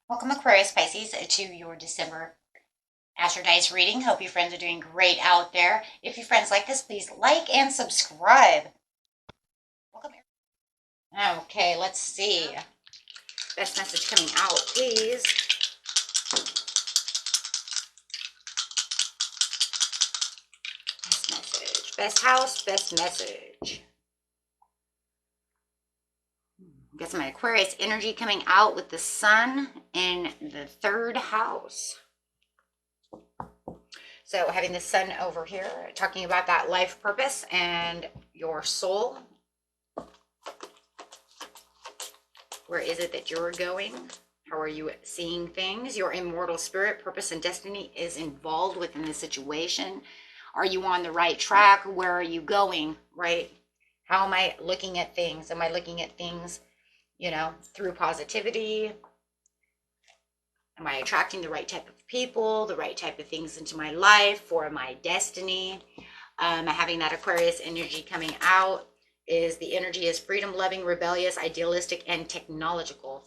Welcome, Aquarius Pisces, to your December Astro Dice reading. Hope you friends are doing great out there. If you friends like this, please like and subscribe. Welcome. Okay, let's see. Best message coming out, please. Best message. Best house, best message. Got some Aquarius energy coming out with the sun in the third house. So having the sun over here, talking about that life purpose and your soul. Where is it that you're going? How are you seeing things? Your immortal spirit, purpose, and destiny is involved within the situation. Are you on the right track? Where are you going, right? How am I looking at things? Am I looking at things, through positivity? Am I attracting the right type of people, the right type of things into my life for my destiny? Having that Aquarius energy coming out is the energy is freedom loving, rebellious, idealistic, and technological.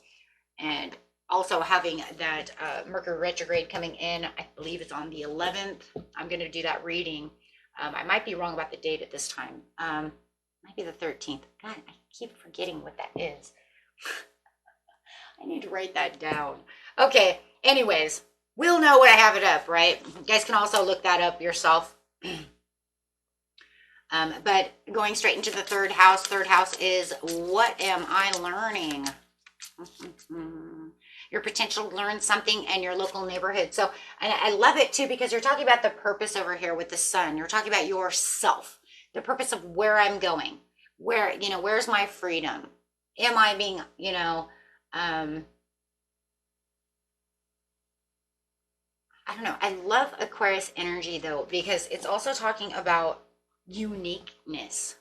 And also having that Mercury retrograde coming in, I believe it's on the 11th. I'm going to do that reading. I might be wrong about the date at this time. Might be the 13th. God, I keep forgetting what that is. I need to write that down. Okay, anyways, we'll know when I have it up, right? You guys can also look that up yourself. But going straight into the third house is, what am I learning? Your potential to learn something in your local neighborhood. So, and I love it too, because you're talking about the purpose over here with the sun. You're talking about yourself, the purpose of where I'm going, where's my freedom? Am I being, I don't know. I love Aquarius energy though, because it's also talking about uniqueness,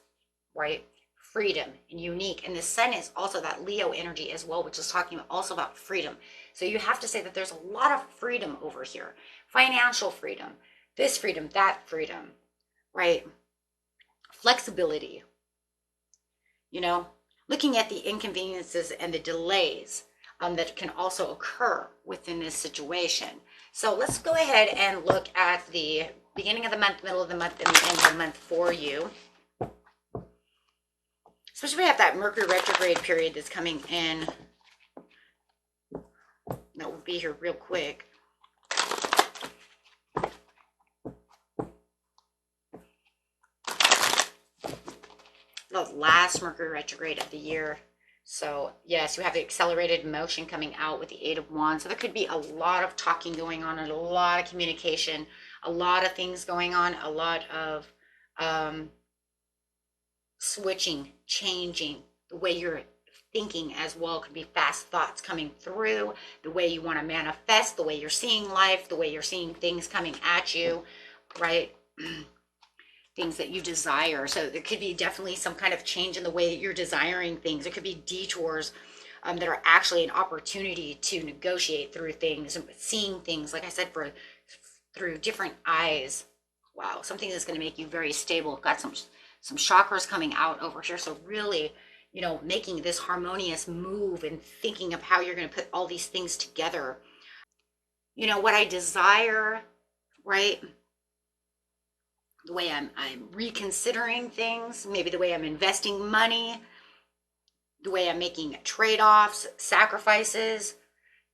right? Freedom and unique. And the sun is also that Leo energy as well, which is talking also about freedom. So you have to say that there's a lot of freedom over here. Financial freedom, this freedom, that freedom, right? Flexibility, looking at the inconveniences and the delays that can also occur within this situation. So let's go ahead and look at the beginning of the month, middle of the month, and the end of the month for you. Especially if we have that Mercury retrograde period that's coming in. That will be here real quick. The last Mercury retrograde of the year. So yes, you have the accelerated motion coming out with the Eight of Wands. So there could be a lot of talking going on and a lot of communication, a lot of things going on, a lot of switching, changing the way you're thinking as well. Could be fast thoughts coming through, the way you want to manifest, the way you're seeing life, the way you're seeing things coming at you, right? Things that you desire. So there could be definitely some kind of change in the way that you're desiring things. It could be detours that are actually an opportunity to negotiate through things and seeing things, like I said, through different eyes. Wow, something that's going to make you very stable. Got some chakras coming out over here. So really, making this harmonious move and thinking of how you're going to put all these things together. What I desire, right? The way I'm reconsidering things, maybe the way I'm investing money, the way I'm making trade-offs, sacrifices,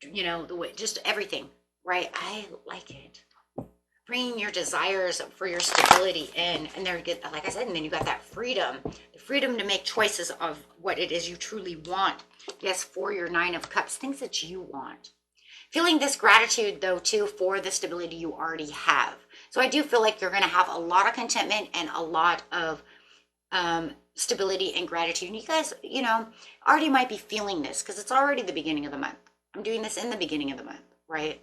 the way, just everything, right? I like it. Bringing your desires for your stability in, and there, like I said, and then you got that freedom, the freedom to make choices of what it is you truly want. Yes, for your Nine of Cups, things that you want. Feeling this gratitude though too for the stability you already have. So I do feel like you're going to have a lot of contentment and a lot of stability and gratitude. And you guys, already might be feeling this because it's already the beginning of the month. I'm doing this in the beginning of the month, right?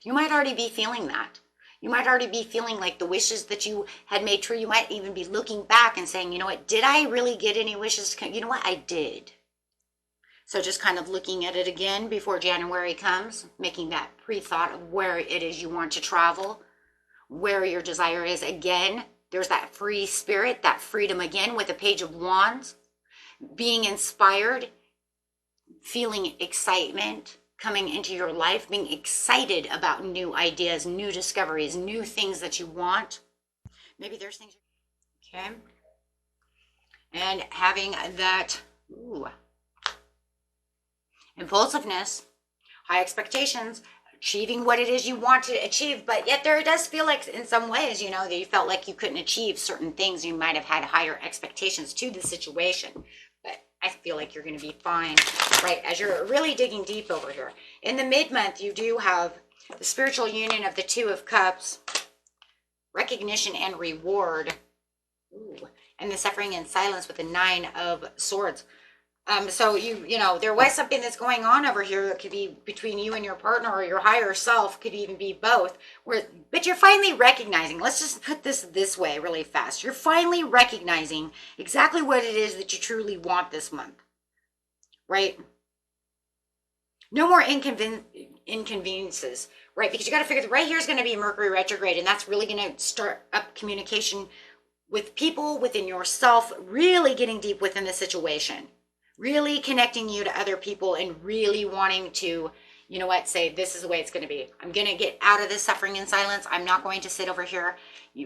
You might already be feeling that. You might already be feeling like the wishes that you had made true. You might even be looking back and saying, did I really get any wishes? You know what? I did. So just kind of looking at it again before January comes, making that pre-thought of where it is you want to travel, where your desire is. Again, there's that free spirit, that freedom again with the Page of Wands, being inspired, feeling excitement, coming into your life, being excited about new ideas, new discoveries, new things that you want. Maybe there's things, okay? And having that, impulsiveness, high expectations, achieving what it is you want to achieve, but yet there does feel like in some ways, you know, that you felt like you couldn't achieve certain things. You might have had higher expectations to the situation, but I feel like you're going to be fine, right? As you're really digging deep over here. In the mid-month, you do have the spiritual union of the Two of Cups, recognition and reward, and the suffering and silence with the Nine of Swords. So you know, there was something that's going on over here that could be between you and your partner or your higher self, could even be both, but you're finally recognizing, let's just put this way really fast. You're finally recognizing exactly what it is that you truly want this month, right? No more inconveniences, right? Because you got to figure that right here is going to be Mercury retrograde, and that's really going to start up communication with people within yourself, really getting deep within the situation. Really connecting you to other people and really wanting to, you know what, say, this is the way it's going to be. I'm going to get out of this suffering and silence. I'm not going to sit over here,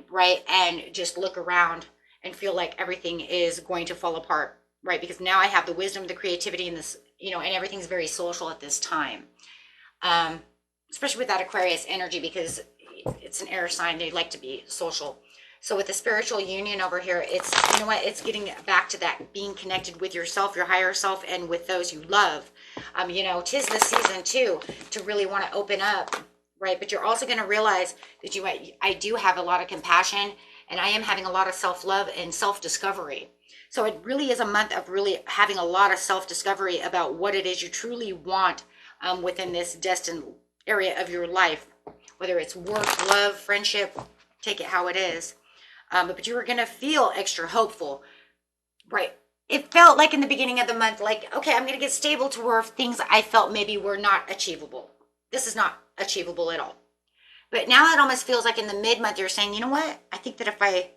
right, and just look around and feel like everything is going to fall apart, right? Because now I have the wisdom, the creativity, and this, you know, and everything's very social at this time. Especially with that Aquarius energy, because it's an air sign. They like to be social. So with the spiritual union over here, it's, you know what, it's getting back to that being connected with yourself, your higher self, and with those you love. You know, 'tis the season too to really want to open up, right? But you're also going to realize that I do have a lot of compassion, and I am having a lot of self-love and self-discovery. So it really is a month of really having a lot of self-discovery about what it is you truly want within this destined area of your life, whether it's work, love, friendship, take it how it is. But you were going to feel extra hopeful, right? It felt like in the beginning of the month, like, okay, I'm going to get stable to where things I felt maybe were not achievable. This is not achievable at all. But now it almost feels like in the mid-month, you're saying, you know what? I think that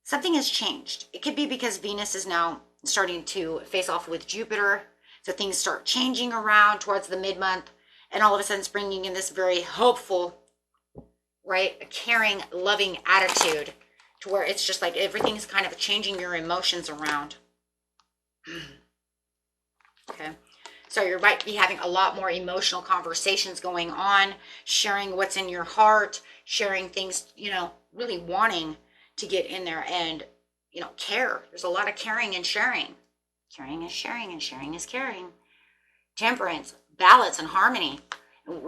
something has changed. It could be because Venus is now starting to face off with Jupiter. So things start changing around towards the mid-month. And all of a sudden it's bringing in this very hopeful, right, caring, loving attitude, to where it's just like everything's kind of changing your emotions around. Okay. So you might be having a lot more emotional conversations going on, sharing what's in your heart, sharing things, you know, really wanting to get in there and, you know, care. There's a lot of caring and sharing. Caring is sharing, and sharing is caring. Temperance, balance, and harmony.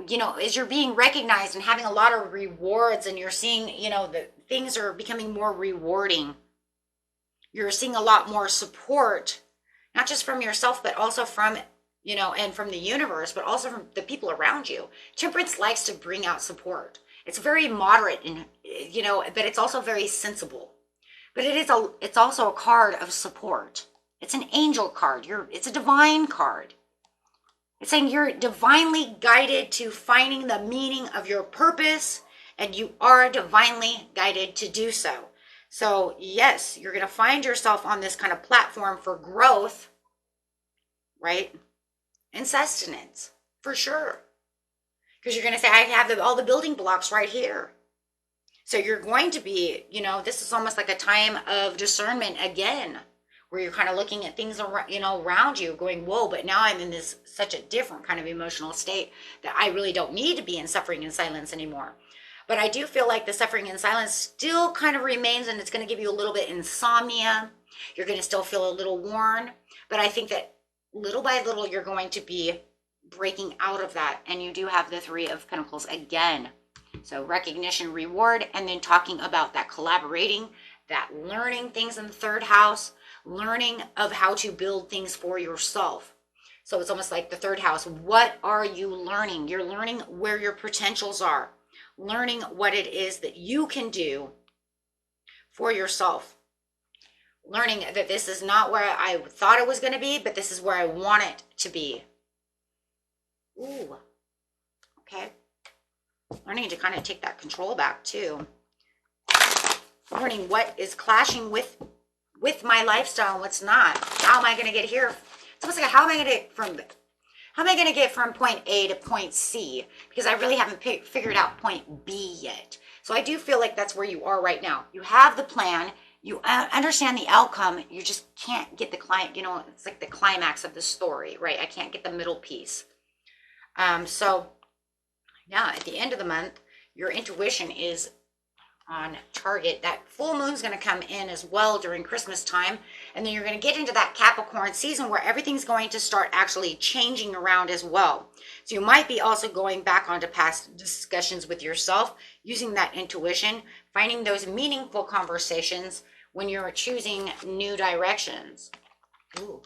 You know, as you're being recognized and having a lot of rewards, and you're seeing, you know, that things are becoming more rewarding. You're seeing a lot more support, not just from yourself, but also from, you know, and from the universe, but also from the people around you. Temperance likes to bring out support. It's very moderate, and, you know, but it's also very sensible. But it's also a card of support. It's an angel card. It's a divine card. It's saying you're divinely guided to finding the meaning of your purpose, and you are divinely guided to do so. So yes, you're going to find yourself on this kind of platform for growth, right? And sustenance, for sure. Because you're going to say, I have all the building blocks right here. So you're going to be, you know, this is almost like a time of discernment again, where you're kind of looking at things around, you know, around you, going, whoa, but now I'm in this such a different kind of emotional state that I really don't need to be in suffering and silence anymore. But I do feel like the suffering and silence still kind of remains, and it's going to give you a little bit insomnia. You're going to still feel a little worn, but I think that little by little you're going to be breaking out of that. And you do have the Three of Pentacles again. So recognition, reward, and then talking about that collaborating, that learning things in the third house, learning of how to build things for yourself. So it's almost like the third house. What are you learning? You're learning where your potentials are, learning what it is that you can do for yourself, learning that this is not where I thought it was going to be, but this is where I want it to be. Ooh, okay. Learning to kind of take that control back too. Learning what is clashing with my lifestyle and what's not. How am I going to get here? It's almost like, how am I going to How am I going to get from point A to point C? Because I really haven't figured out point B yet. So I do feel like that's where you are right now. You have the plan. You understand the outcome. You just can't get the client, it's like the climax of the story, right? I can't get the middle piece. So yeah, at the end of the month, your intuition is on target. That full moon's going to come in as well during Christmas time, and then you're going to get into that Capricorn season where everything's going to start actually changing around as well. So you might be also going back onto past discussions with yourself, using that intuition, finding those meaningful conversations when you're choosing new directions. Ooh.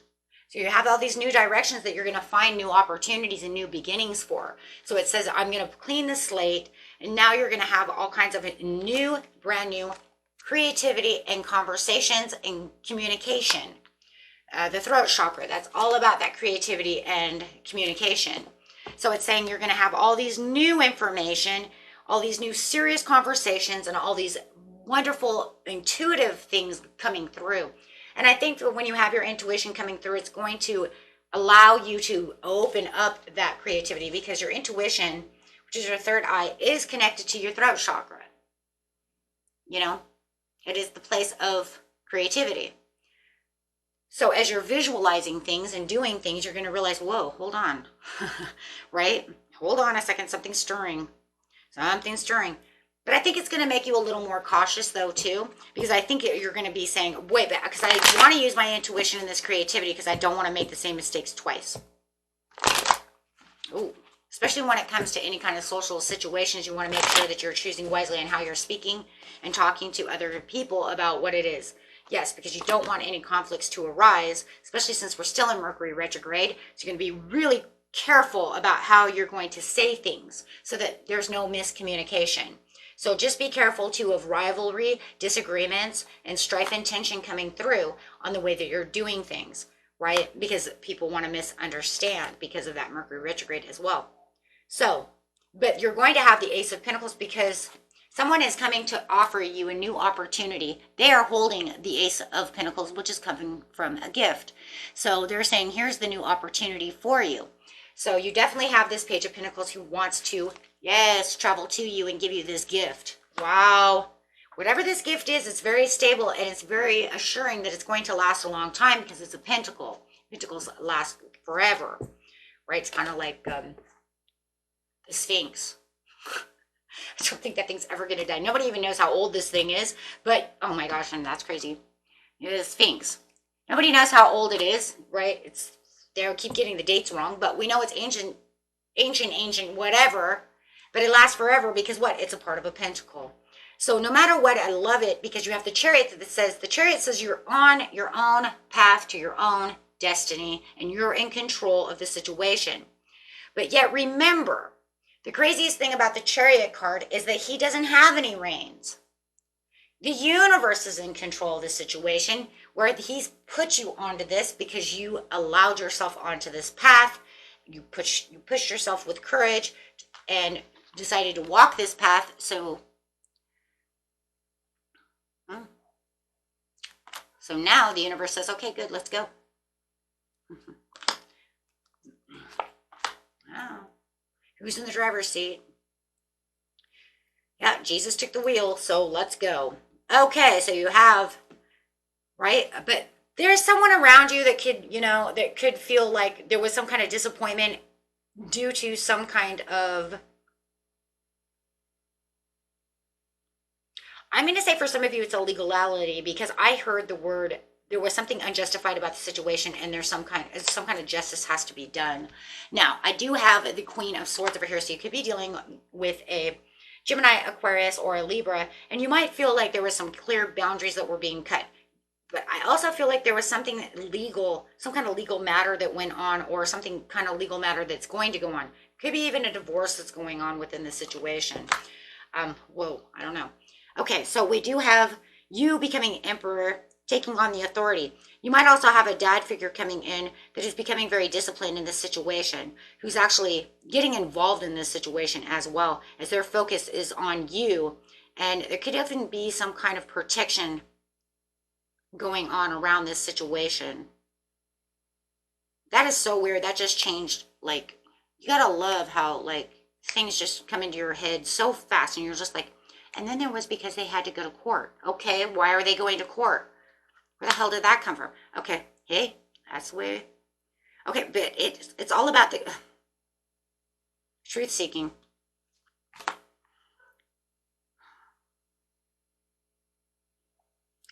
So you have all these new directions that you're going to find new opportunities and new beginnings for. So it says, I'm going to clean the slate. And now you're going to have all kinds of new, brand new creativity and conversations and communication. The throat chakra, that's all about that creativity and communication. So it's saying you're going to have all these new information, all these new serious conversations, and all these wonderful intuitive things coming through. And I think that when you have your intuition coming through, it's going to allow you to open up that creativity, because your intuition, which is your third eye, is connected to your throat chakra. It is the place of creativity. So as you're visualizing things and doing things, you're going to realize, whoa, hold on, right? Hold on a second, something's stirring. But I think it's going to make you a little more cautious, though, too, because I think you're going to be saying, wait, because I want to use my intuition in this creativity because I don't want to make the same mistakes twice. Ooh, especially when it comes to any kind of social situations, you want to make sure that you're choosing wisely on how you're speaking and talking to other people about what it is. Yes, because you don't want any conflicts to arise, especially since we're still in Mercury retrograde. So you're going to be really careful about how you're going to say things so that there's no miscommunication. So just be careful, too, of rivalry, disagreements, and strife and tension coming through on the way that you're doing things, right? Because people want to misunderstand because of that Mercury retrograde as well. So, but you're going to have the Ace of Pentacles because someone is coming to offer you a new opportunity. They are holding the Ace of Pentacles, which is coming from a gift. So they're saying, here's the new opportunity for you. So you definitely have this Page of Pentacles who wants to, yes, travel to you and give you this gift. Wow. Whatever this gift is, it's very stable and it's very assuring that it's going to last a long time because it's a pentacle. Pentacles last forever, right? It's kind of like the Sphinx. I don't think that thing's ever going to die. Nobody even knows how old this thing is, but oh my gosh, and that's crazy. The Sphinx. Nobody knows how old it is, right? They'll keep getting the dates wrong, but we know it's ancient, whatever, but it lasts forever because what? It's a part of a pentacle. So no matter what, I love it because you have the Chariot the Chariot says you're on your own path to your own destiny and you're in control of the situation. But yet remember, the craziest thing about the Chariot card is that he doesn't have any reins. The universe is in control of the situation where he's put you onto this because you allowed yourself onto this path. You pushed yourself with courage and decided to walk this path. So now the universe says, okay, good, let's go. Wow. Who's in the driver's seat? Yeah, Jesus took the wheel, so let's go. Okay, so you have, right? But there's someone around you that could feel like there was some kind of disappointment due to some kind of, I'm going to say for some of you it's a legality because I heard the word, there was something unjustified about the situation and there's some kind of justice has to be done. Now, I do have the Queen of Swords over here, so you could be dealing with a Gemini, Aquarius, or a Libra, and you might feel like there was some clear boundaries that were being cut. But I also feel like there was something legal, some kind of legal matter that went on, or something kind of legal matter that's going to go on. Could be even a divorce that's going on within the situation. Whoa, I don't know. Okay, so we do have you becoming emperor, taking on the authority. You might also have a dad figure coming in that is becoming very disciplined in this situation, who's actually getting involved in this situation as well, as their focus is on you. And there could even be some kind of protection going on around this situation. That is so weird. That just changed like, you gotta love how, like, things just come into your head so fast, and you're just like, and then it was because they had to go to court. Okay, why are they going to court? Where the hell did that come from? Okay, hey, that's the way. Okay, but it's all about the truth seeking.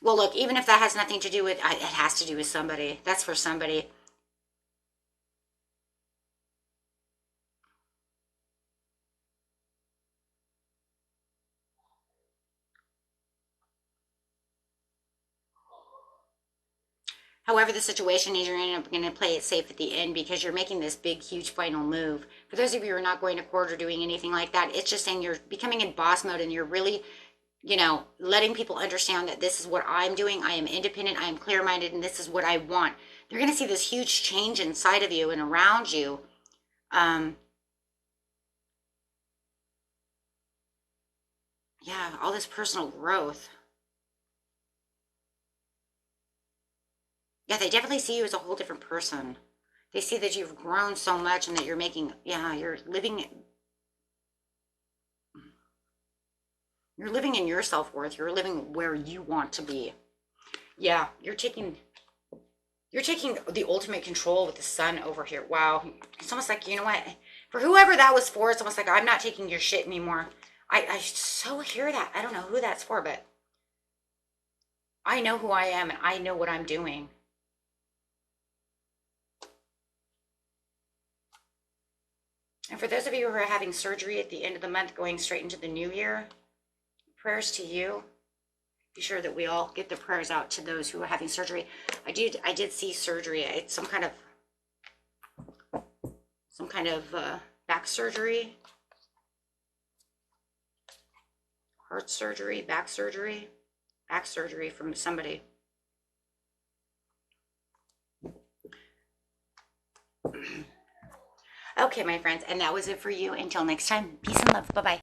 Well, look, even if that has nothing to do with, it has to do with somebody. That's for somebody. However, the situation is, you're going to play it safe at the end because you're making this big, huge final move. For those of you who are not going to court or doing anything like that, it's just saying you're becoming in boss mode, and you're really, letting people understand that this is what I'm doing. I am independent. I am clear-minded, and this is what I want. They're going to see this huge change inside of you and around you. Yeah, all this personal growth. Yeah, they definitely see you as a whole different person. They see that you've grown so much and that you're making, you're living in your self-worth. You're living where you want to be. Yeah, you're taking the ultimate control with the sun over here. Wow. It's almost like, you know what? For whoever that was for, it's almost like, I'm not taking your shit anymore. I so hear that. I don't know who that's for, but I know who I am and I know what I'm doing. And for those of you who are having surgery at the end of the month, going straight into the new year, prayers to you. Be sure that we all get the prayers out to those who are having surgery. I did see surgery. It's some kind of back surgery, heart surgery, back surgery from somebody. Okay, my friends, and that was it for you. Until next time, peace and love. Bye-bye.